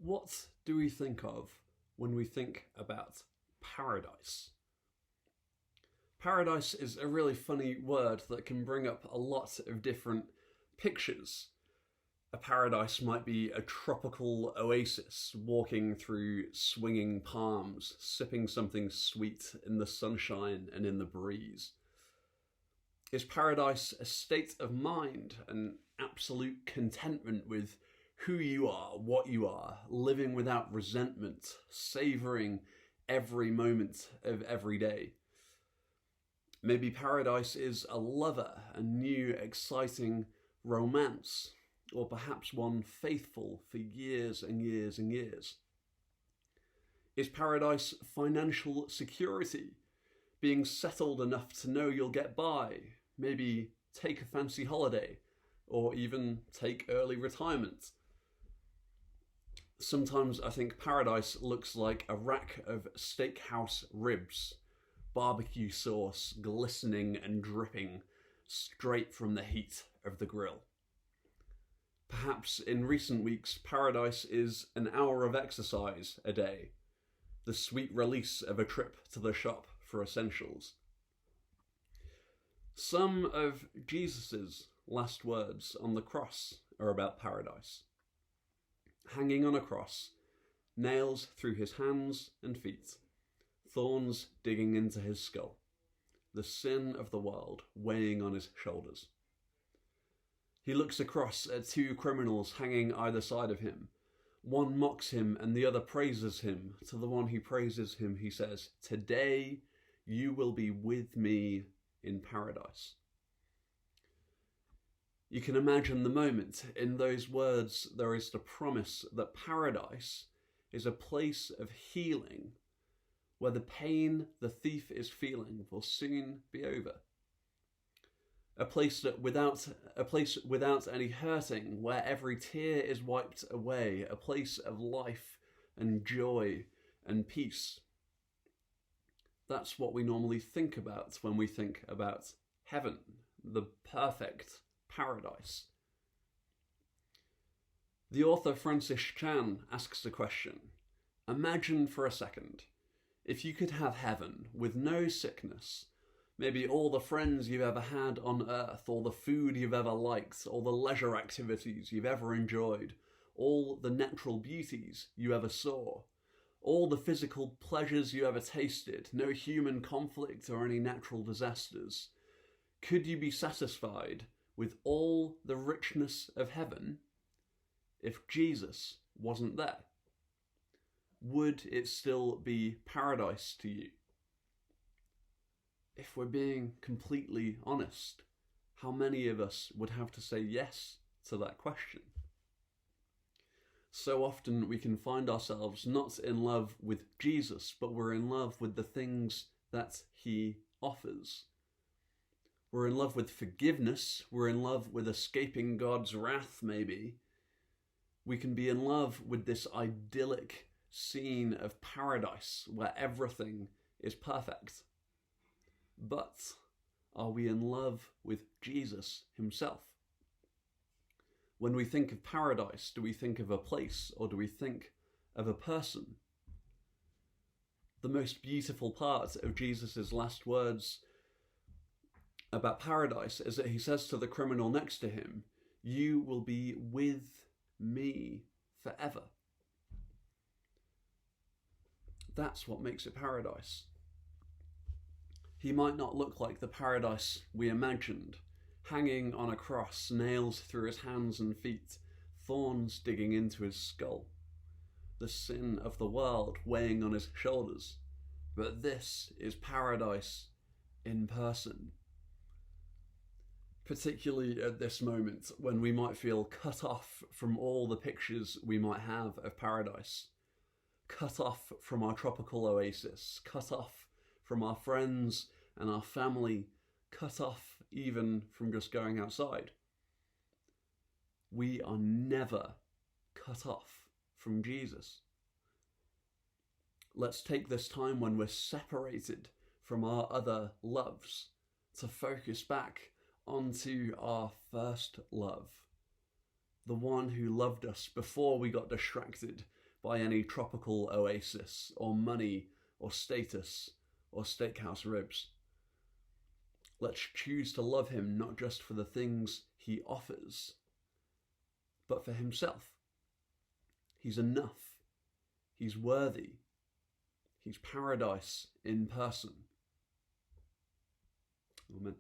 What do we think of when we think about paradise? Paradise is a really funny word that can bring up a lot of different pictures. A paradise might be a tropical oasis, walking through swinging palms, sipping something sweet in the sunshine and in the breeze. Is paradise a state of mind, an absolute contentment with who you are, what you are, living without resentment, savouring every moment of every day? Maybe paradise is a lover, a new, exciting romance, or perhaps one faithful for years and years and years. Is paradise financial security, being settled enough to know you'll get by, maybe take a fancy holiday, or even take early retirement? Sometimes I think paradise looks like a rack of steakhouse ribs, barbecue sauce glistening and dripping straight from the heat of the grill. Perhaps in recent weeks, paradise is an hour of exercise a day, the sweet release of a trip to the shop for essentials. Some of Jesus's last words on the cross are about paradise. Hanging on a cross, nails through his hands and feet, thorns digging into his skull, the sin of the world weighing on his shoulders. He looks across at two criminals hanging either side of him. One mocks him and the other praises him. To the one who praises him, he says, "Today you will be with me in paradise." You can imagine the moment. In those words, there is the promise that paradise is a place of healing, where the pain the thief is feeling will soon be over. A place without any hurting, where every tear is wiped away, a place of life and joy and peace. That's what we normally think about when we think about heaven, the perfect paradise. The author Francis Chan asks a question. Imagine for a second, if you could have heaven with no sickness, maybe all the friends you've ever had on earth, all the food you've ever liked, all the leisure activities you've ever enjoyed, all the natural beauties you ever saw, all the physical pleasures you ever tasted, no human conflict or any natural disasters. Could you be satisfied with all the richness of heaven if Jesus wasn't there? Would it still be paradise to you? If we're being completely honest, how many of us would have to say yes to that question? So often we can find ourselves not in love with Jesus, but we're in love with the things that he offers. We're in love with forgiveness. We're in love with escaping God's wrath, maybe. We can be in love with this idyllic scene of paradise where everything is perfect. But are we in love with Jesus himself? When we think of paradise, do we think of a place or do we think of a person? The most beautiful part of Jesus' last words about paradise is that he says to the criminal next to him, "You will be with me forever." That's what makes it paradise. He might not look like the paradise we imagined, hanging on a cross, nails through his hands and feet, thorns digging into his skull, the sin of the world weighing on his shoulders. But this is paradise in person. Particularly at this moment when we might feel cut off from all the pictures we might have of paradise, cut off from our tropical oasis, cut off from our friends and our family, cut off even from just going outside. We are never cut off from Jesus. Let's take this time when we're separated from our other loves to focus back onto our first love, the one who loved us before we got distracted by any tropical oasis, or money, or status, or steakhouse ribs. Let's choose to love him not just for the things he offers, but for himself. He's enough. He's worthy. He's paradise in person. Amen.